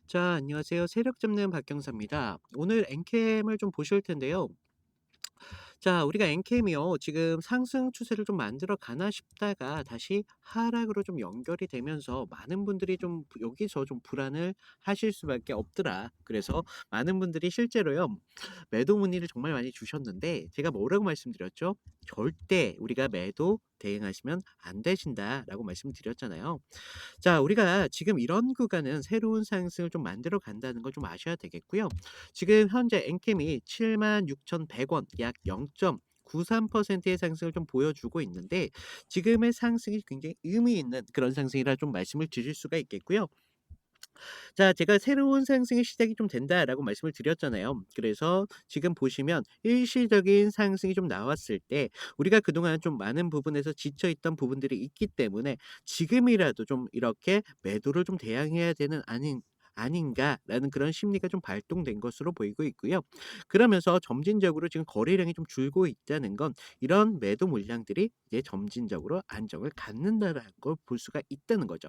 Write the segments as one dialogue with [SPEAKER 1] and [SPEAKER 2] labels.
[SPEAKER 1] 자, 안녕하세요. 세력 잡는 박경사입니다. 오늘 엔캠을 좀 보실 텐데요. 자, 우리가 엔캠이요. 지금 상승 추세를 좀 만들어 가나 싶다가 다시 하락으로 좀 연결이 되면서 많은 분들이 좀 여기서 좀 불안을 하실 수밖에 없더라. 그래서 많은 분들이 실제로요. 매도 문의를 정말 많이 주셨는데 제가 뭐라고 말씀드렸죠? 절대 우리가 매도 대응하시면 안 되신다라고 말씀드렸잖아요. 자, 우리가 지금 이런 구간은 새로운 상승을 좀 만들어 간다는 걸 좀 아셔야 되겠고요. 지금 현재 엔캠이 76,100원 약 0.93%의 상승을 좀 보여주고 있는데 지금의 상승이 굉장히 의미 있는 그런 상승이라 좀 말씀을 드릴 수가 있겠고요. 자, 제가 새로운 상승의 시작이 좀 된다라고 말씀을 드렸잖아요. 그래서 지금 보시면 일시적인 상승이 좀 나왔을 때 우리가 그동안 좀 많은 부분에서 지쳐 있던 부분들이 있기 때문에 지금이라도 좀 이렇게 매도를 좀 대항해야 되는 아닌가라는 그런 심리가 좀 발동된 것으로 보이고 있고요. 그러면서 점진적으로 지금 거래량이 좀 줄고 있다는 건 이런 매도 물량들이 이제 점진적으로 안정을 갖는다라는 걸 볼 수가 있다는 거죠.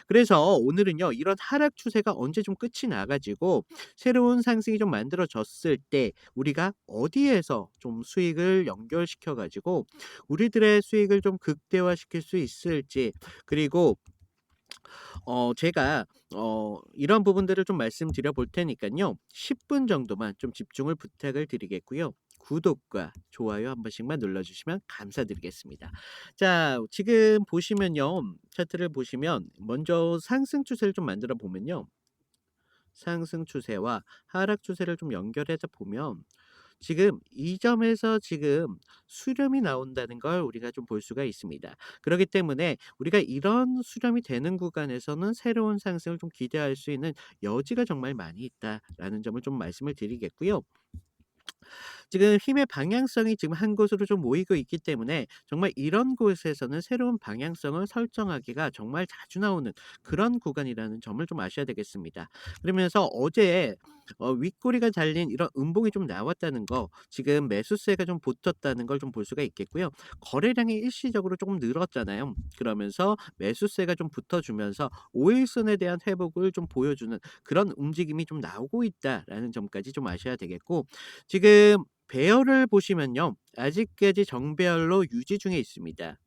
[SPEAKER 1] 그래서 오늘은요. 이런 하락 추세가 언제 좀 끝이 나 가지고 새로운 상승이 좀 만들어졌을 때 우리가 어디에서 좀 수익을 연결시켜 가지고 우리들의 수익을 좀 극대화시킬 수 있을지, 그리고 제가 이런 부분들을 좀 말씀드려 볼 테니깐요. 10분 정도만 좀 집중을 부탁을 드리겠고요. 구독과 좋아요 한 번씩만 눌러 주시면 감사드리겠습니다. 자, 지금 보시면요. 차트를 보시면 먼저 상승 추세를 좀 만들어 보면요. 상승 추세와 하락 추세를 좀 연결해서 보면 지금 이 점에서 지금 수렴이 나온다는 걸 우리가 좀 볼 수가 있습니다. 그렇기 때문에 우리가 이런 수렴이 되는 구간에서는 새로운 상승을 좀 기대할 수 있는 여지가 정말 많이 있다라는 점을 좀 말씀을 드리겠고요. 지금 힘의 방향성이 지금 한 곳으로 좀 모이고 있기 때문에 정말 이런 곳에서는 새로운 방향성을 설정하기가 정말 자주 나오는 그런 구간이라는 점을 좀 아셔야 되겠습니다. 그러면서 어제 윗꼬리가 달린 이런 음봉이 좀 나왔다는 거, 지금 매수세가 좀 붙었다는 걸 좀 볼 수가 있겠고요. 거래량이 일시적으로 조금 늘었잖아요. 그러면서 매수세가 좀 붙어주면서 5일선에 대한 회복을 좀 보여주는 그런 움직임이 좀 나오고 있다라는 점까지 좀 아셔야 되겠고, 지금 배열을 보시면요. 아직까지 정배열로 유지 중에 있습니다.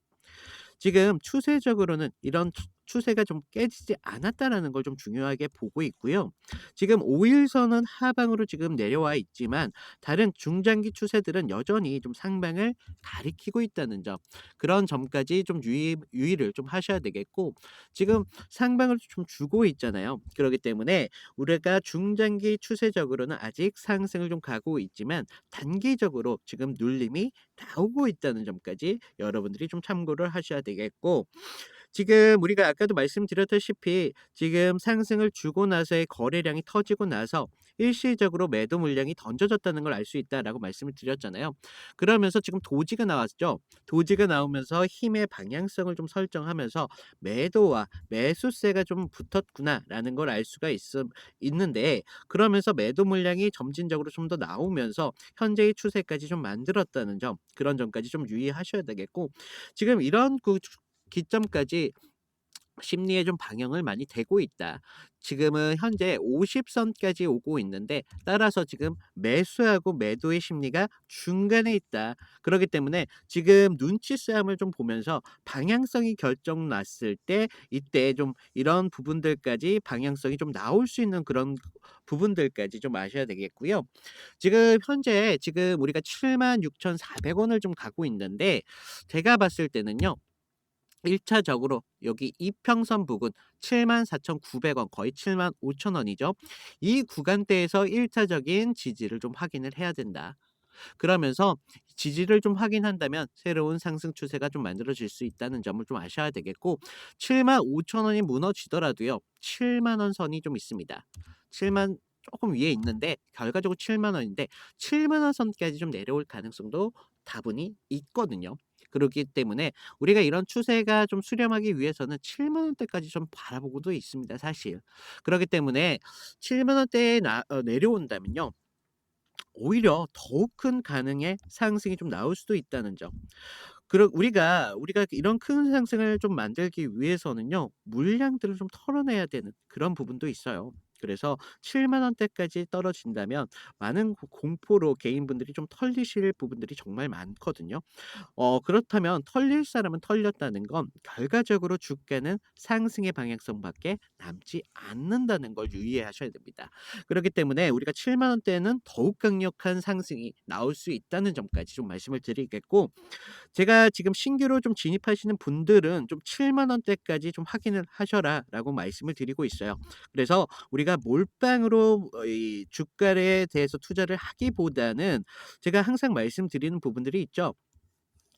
[SPEAKER 1] 지금 추세적으로는 이런 추세가 좀 깨지지 않았다라는 걸 좀 중요하게 보고 있고요. 지금 5일선은 하방으로 지금 내려와 있지만 다른 중장기 추세들은 여전히 좀 상방을 가리키고 있다는 점, 그런 점까지 좀 유의를 좀 하셔야 되겠고, 지금 상방을 좀 주고 있잖아요. 그렇기 때문에 우리가 중장기 추세적으로는 아직 상승을 좀 가고 있지만 단기적으로 지금 눌림이 나오고 있다는 점까지 여러분들이 좀 참고를 하셔야 되겠고, 지금 우리가 아까도 말씀드렸다시피 지금 상승을 주고 나서의 거래량이 터지고 나서 일시적으로 매도 물량이 던져졌다는 걸 알 수 있다라고 말씀을 드렸잖아요. 그러면서 지금 도지가 나왔죠. 도지가 나오면서 힘의 방향성을 좀 설정하면서 매도와 매수세가 좀 붙었구나라는 걸 알 수가 있는데, 그러면서 매도 물량이 점진적으로 좀 더 나오면서 현재의 추세까지 좀 만들었다는 점, 그런 점까지 좀 유의하셔야 되겠고, 지금 이런 기점까지 심리에 좀 방영을 많이 되고 있다. 지금은 현재 50선까지 오고 있는데 따라서 지금 매수하고 매도의 심리가 중간에 있다. 그렇기 때문에 지금 눈치 싸움을 좀 보면서 방향성이 결정 났을 때 이때 좀 이런 부분들까지 방향성이 좀 나올 수 있는 그런 부분들까지 좀 아셔야 되겠고요. 지금 현재 지금 우리가 76,400원을 좀 가고 있는데 제가 봤을 때는요. 1차적으로 차적으로 여기 이평선 부근 74,900원, 거의 75,000원이죠. 이 구간대에서 1차적인 지지를 좀 확인을 해야 된다. 그러면서 지지를 좀 확인한다면 새로운 상승 추세가 좀 만들어질 수 있다는 점을 좀 아셔야 되겠고, 75,000원이 무너지더라도요. 7만 원 선이 좀 있습니다. 7만 조금 위에 있는데 결과적으로 7만 원인데 7만 원 선까지 좀 내려올 가능성도 다분히 있거든요. 그렇기 때문에 우리가 이런 추세가 좀 수렴하기 위해서는 7만 원대까지 좀 바라보고도 있습니다, 사실. 그렇기 때문에 7만 원대에 내려온다면요. 오히려 더욱 큰 가능의 상승이 좀 나올 수도 있다는 점. 우리가 이런 큰 상승을 좀 만들기 위해서는요. 물량들을 좀 털어내야 되는 그런 부분도 있어요. 그래서 7만 원대까지 떨어진다면 많은 공포로 개인분들이 좀 털리실 부분들이 정말 많거든요. 그렇다면 털릴 사람은 털렸다는 건 결과적으로 주가는 상승의 방향성밖에 남지 않는다는 걸 유의하셔야 됩니다. 그렇기 때문에 우리가 7만 원대는 더욱 강력한 상승이 나올 수 있다는 점까지 좀 말씀을 드리겠고, 제가 지금 신규로 좀 진입하시는 분들은 좀 "7만 원대까지 좀 확인을 하셔라."라고 말씀을 드리고 있어요. 그래서 우리가 몰빵으로 이 주가에 대해서 투자를 하기보다는 제가 항상 말씀드리는 부분들이 있죠.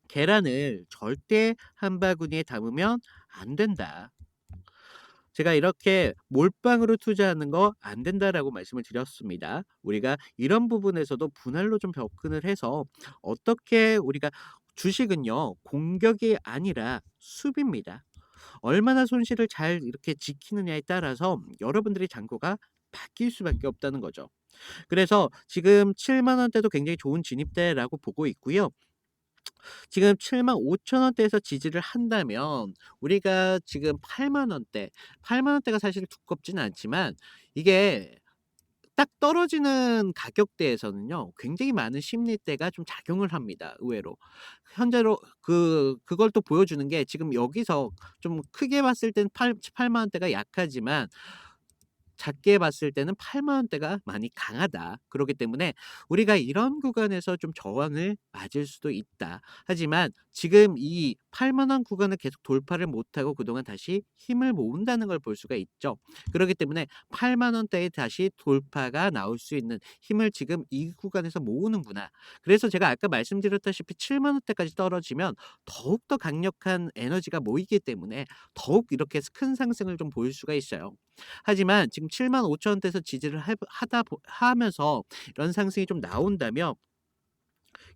[SPEAKER 1] "계란을 절대 한 바구니에 담으면 안 된다." 제가 이렇게 "몰빵으로 투자하는 거 안 된다."라고 말씀을 드렸습니다. 우리가 이런 부분에서도 분할로 좀 접근을 해서 어떻게 우리가 주식은요, 공격이 아니라 수비입니다. 얼마나 손실을 잘 이렇게 지키느냐에 따라서 여러분들의 잔고가 바뀔 수밖에 없다는 거죠. 그래서 지금 7만 원대도 굉장히 좋은 진입대라고 보고 있고요. 지금 75,000 원대에서 지지를 한다면 우리가 지금 8만 원대, 8만 원대가 사실 두껍지는 않지만 이게 딱 떨어지는 가격대에서는요, 굉장히 많은 심리대가 좀 작용을 합니다, 의외로. 현재로 그걸 또 보여주는 게 지금 여기서 좀 크게 봤을 땐 8만 원대가 약하지만 작게 봤을 때는 8만 원대가 많이 강하다. 그렇기 때문에 우리가 이런 구간에서 좀 저항을 맞을 수도 있다. 하지만 지금 이 8만 원 구간을 계속 돌파를 못하고 그동안 다시 힘을 모은다는 걸 볼 수가 있죠. 그렇기 때문에 8만 원대에 다시 돌파가 나올 수 있는 힘을 지금 이 구간에서 모으는구나. 그래서 제가 아까 말씀드렸다시피 7만 원대까지 떨어지면 더욱더 강력한 에너지가 모이기 때문에 더욱 이렇게 큰 상승을 좀 보일 수가 있어요. 하지만 지금 75,000 원대에서 지지를 해 하다 보 하면서 이런 상승이 좀 나온다면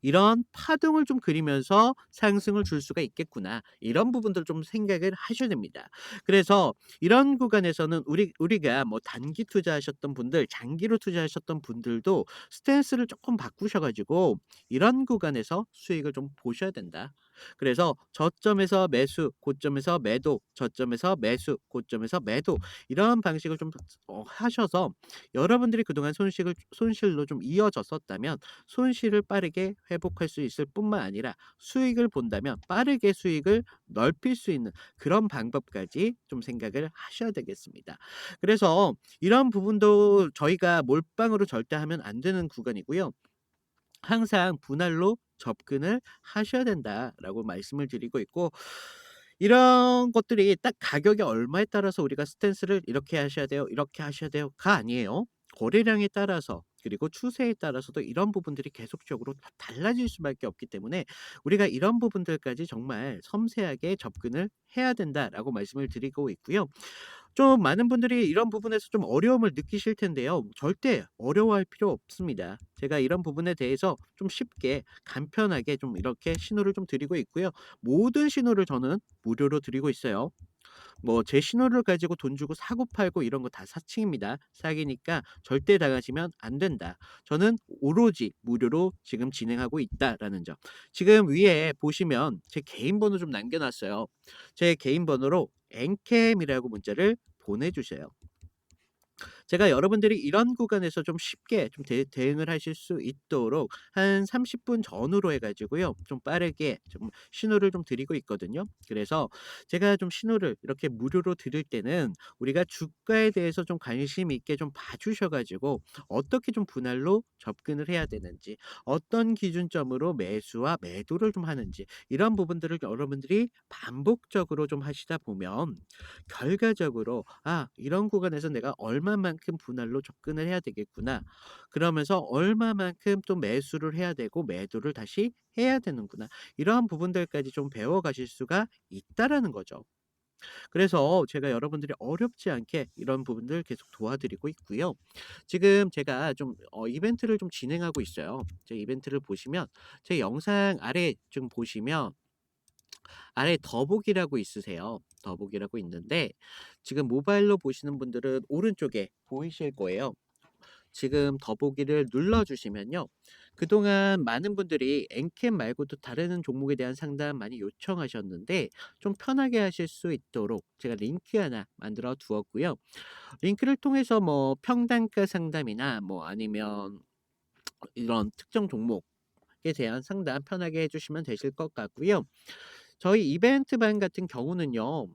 [SPEAKER 1] 이런 파동을 좀 그리면서 상승을 줄 수가 있겠구나. 이런 부분들 좀 생각을 하셔야 됩니다. 그래서 이런 구간에서는 우리가 뭐 단기 투자하셨던 분들, 장기로 투자하셨던 분들도 스탠스를 조금 바꾸셔 가지고 이런 구간에서 수익을 좀 보셔야 된다. 그래서 저점에서 매수, 고점에서 매도, 저점에서 매수, 고점에서 매도, 이런 방식을 좀 하셔서 여러분들이 그동안 손실로 좀 이어졌었다면 손실을 빠르게 회복할 수 있을 뿐만 아니라 수익을 본다면 빠르게 수익을 넓힐 수 있는 그런 방법까지 좀 생각을 하셔야 되겠습니다. 그래서 이런 부분도 저희가 몰빵으로 절대 하면 안 되는 구간이고요. 항상 분할로 접근을 하셔야 된다라고 말씀을 드리고 있고, 이런 것들이 딱 가격이 얼마에 따라서 우리가 스탠스를 이렇게 하셔야 돼요, 이렇게 하셔야 돼요가 아니에요. 거래량에 따라서 그리고 추세에 따라서도 이런 부분들이 계속적으로 다 달라질 수밖에 없기 때문에 우리가 이런 부분들까지 정말 섬세하게 접근을 해야 된다라고 말씀을 드리고 있고요. 좀 많은 분들이 이런 부분에서 좀 어려움을 느끼실 텐데요. 절대 어려워할 필요 없습니다. 제가 이런 부분에 대해서 좀 쉽게 간편하게 좀 이렇게 신호를 좀 드리고 있고요. 모든 신호를 저는 무료로 드리고 있어요. 뭐 제 신호를 가지고 돈 주고 사고 팔고 이런 거 다 사칭입니다. 사기니까 절대 당하시면 안 된다. 저는 오로지 무료로 지금 진행하고 있다라는 점. 지금 위에 보시면 제 개인 번호 좀 남겨 놨어요. 제 개인 번호로 엔캠이라고 문자를 보내 주세요. 제가 여러분들이 이런 구간에서 좀 쉽게 좀 대응을 하실 수 있도록 한 30분 전후로 해 가지고요, 좀 빠르게 좀 신호를 좀 드리고 있거든요. 그래서 제가 좀 신호를 이렇게 무료로 드릴 때는 우리가 주가에 대해서 좀 관심 있게 좀 봐 주셔 가지고 어떻게 좀 분할로 접근을 해야 되는지, 어떤 기준점으로 매수와 매도를 좀 하는지, 이런 부분들을 여러분들이 반복적으로 좀 하시다 보면 결과적으로 '아 이런 구간에서 내가 얼마만큼 분할로 접근을 해야 되겠구나. 그러면서 얼마만큼 또 매수를 해야 되고 매도를 다시 해야 되는구나.' 이러한 부분들까지 좀 배워 가실 수가 있다라는 거죠. 그래서 제가 여러분들이 어렵지 않게 이런 부분들 계속 도와드리고 있고요. 지금 제가 좀 이벤트를 좀 진행하고 있어요. 제 이벤트를 보시면 제 영상 아래 좀 보시면 아래 더보기라고 있으세요. 더보기라고 있는데 지금 모바일로 보시는 분들은 오른쪽에 보이실 거예요. 지금 더보기를 눌러주시면요. 그동안 많은 분들이 엔캠 말고도 다른 종목에 대한 상담 많이 요청하셨는데 좀 편하게 하실 수 있도록 제가 링크 하나 만들어 두었고요. 링크를 통해서 뭐 평단가 상담이나 뭐 아니면 이런 특정 종목에 대한 상담 편하게 해 주시면 되실 것 같고요. 저희 이벤트방 같은 경우는요.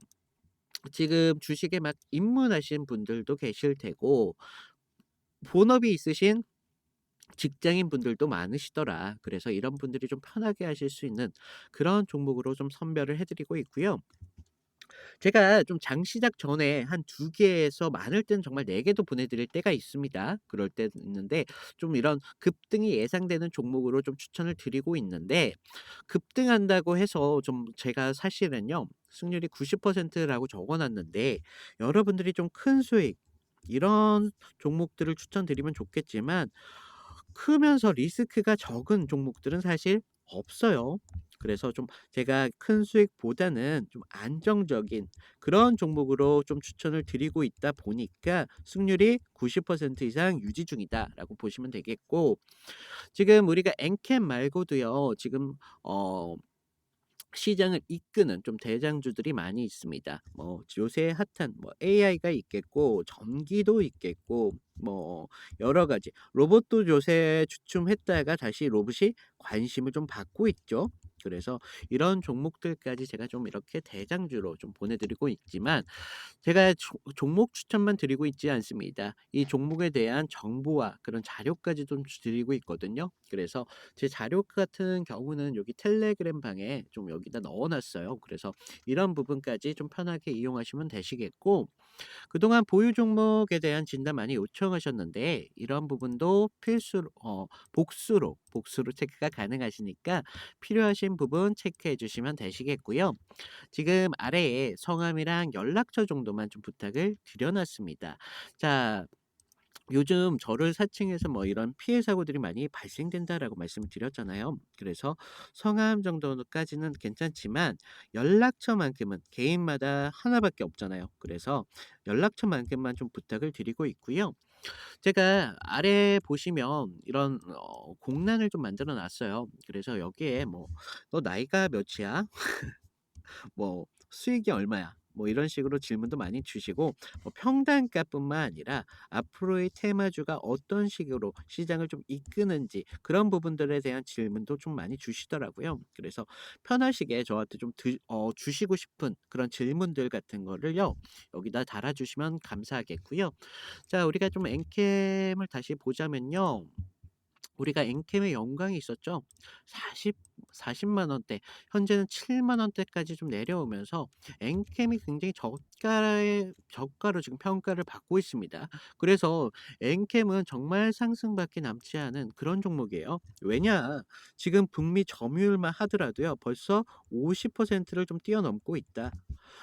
[SPEAKER 1] 지금 주식에 막 입문하신 분들도 계실 테고 본업이 있으신 직장인 분들도 많으시더라. 그래서 이런 분들이 좀 편하게 하실 수 있는 그런 종목으로 좀 선별을 해 드리고 있고요. 제가 좀 장 시작 전에 한 2 개에서 많을 때는 정말 4 개도 보내 드릴 때가 있습니다. 그럴 때도 있는데 좀 이런 급등이 예상되는 종목으로 좀 추천을 드리고 있는데 급등한다고 해서 좀 제가 사실은요. 승률이 90% 라고 적어 놨는데 여러분들이 좀 큰 수익 이런 종목들을 추천드리면 좋겠지만 크면서 리스크가 적은 종목들은 사실 없어요. 그래서 좀 제가 큰 수익보다는 좀 안정적인 그런 종목으로 좀 추천을 드리고 있다 보니까 승률이 90% 이상 유지 중이다라고 보시면 되겠고 지금 우리가 엔캠 말고도요. 지금 어 시장을 이끄는 좀 대장주들이 많이 있습니다. 뭐 요새 핫한 뭐 AI가 있겠고 전기도 있겠고 뭐 여러 가지 로봇도 요새 주춤했다가 다시 로봇이 관심을 좀 받고 있죠. 그래서 이런 종목들까지 제가 좀 이렇게 대장주로 좀 보내드리고 있지만 제가 종목 추천만 드리고 있지 않습니다. 이 종목에 대한 정보와 그런 자료까지 좀 드리고 있거든요. 그래서 제 자료 같은 경우는 여기 텔레그램 방에 좀 여기다 넣어 놨어요. 그래서 이런 부분까지 좀 편하게 이용하시면 되시겠고 그동안 보유 종목에 대한 진단 많이 요청하셨는데 이런 부분도 필수로 복수로 체크가 가능하시니까 필요하신 부분 체크해 주시면 되시겠고요. 지금 아래에 성함이랑 연락처 정도만 좀 부탁을 드려 놨습니다. 자 요즘 저를 사칭해서 뭐 이런 피해 사고들이 많이 발생된다라고 말씀을 드렸잖아요. 그래서 성함 정도까지는 괜찮지만 연락처만큼은 개인마다 하나밖에 없잖아요. 그래서 연락처만큼만 좀 부탁을 드리고 있고요. 제가 아래 보시면 이런 공란을 좀 만들어 놨어요. 그래서 여기에 뭐 "너 나이가 몇이야?" 뭐 "수익이 얼마야?" 뭐 이런 식으로 질문도 많이 주시고 평단가뿐만 아니라 앞으로의 테마주가 어떤 식으로 시장을 좀 이끄는지 그런 부분들에 대한 질문도 좀 많이 주시더라고요. 그래서 편하시게 저한테 좀 주시고 싶은 그런 질문들 같은 거를요. 여기다 달아 주시면 감사하겠고요. 자 우리가 좀 엔캠을 다시 보자면요. 우리가 엔캠의 영광이 있었죠. 40만 원대 현재는 7만 원대까지 좀 내려오면서 엔캠이 굉장히 저가로 지금 평가를 받고 있습니다. 그래서 엔캠은 정말 상승밖에 남지 않은 그런 종목이에요. 왜냐? 지금 북미 점유율만 하더라도요. 벌써 50%를 좀 뛰어넘고 있다.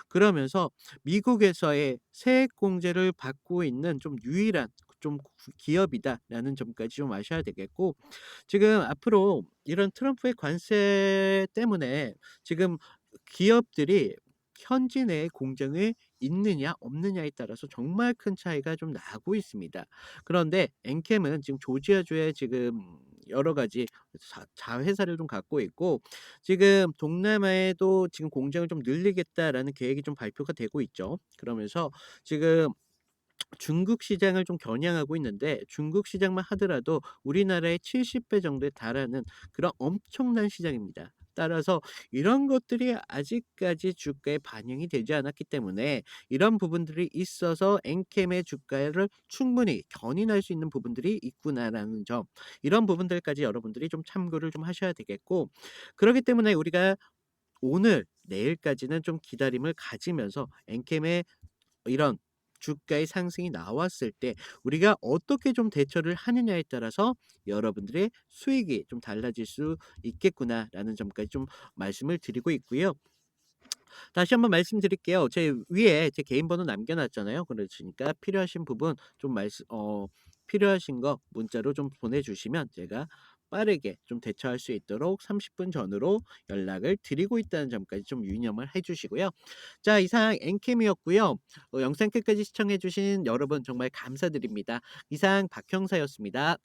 [SPEAKER 1] 그러면서 미국에서의 세액 공제를 받고 있는 좀 유일한 좀 기업이다라는 점까지 좀 아셔야 되겠고 지금 앞으로 이런 트럼프의 관세 때문에 지금 기업들이 현지 내에 공장이 있느냐 없느냐에 따라서 정말 큰 차이가 좀 나고 있습니다. 그런데 엔캠은 지금 조지아주에 지금 여러 가지 자회사를 좀 갖고 있고 지금 동남아에도 지금 공장을 좀 늘리겠다라는 계획이 좀 발표가 되고 있죠. 그러면서 지금 중국 시장을 좀 겨냥하고 있는데 중국 시장만 하더라도 우리나라의 70배 정도에 달하는 그런 엄청난 시장입니다. 따라서 이런 것들이 아직까지 주가에 반영이 되지 않았기 때문에 이런 부분들이 있어서 엔캠의 주가를 충분히 견인할 수 있는 부분들이 있구나라는 점 이런 부분들까지 여러분들이 좀 참고를 좀 하셔야 되겠고 그렇기 때문에 우리가 오늘 내일까지는 좀 기다림을 가지면서 엔캠의 이런 주가의 상승이 나왔을 때 우리가 어떻게 좀 대처를 하느냐에 따라서 여러분들의 수익이 좀 달라질 수 있겠구나라는 점까지 좀 말씀을 드리고 있고요. 다시 한번 말씀드릴게요. 제 위에 제 개인 번호 남겨 놨잖아요. 그러시니까 필요하신 부분 좀 필요하신 거 문자로 좀 보내 주시면 제가 빠르게 좀 대처할 수 있도록 30분 전으로 연락을 드리고 있다는 점까지 좀 유념을 해 주시고요. 자, 이상 엔캠이었고요. 영상 끝까지 시청해 주신 여러분 정말 감사드립니다. 이상 박 형사였습니다.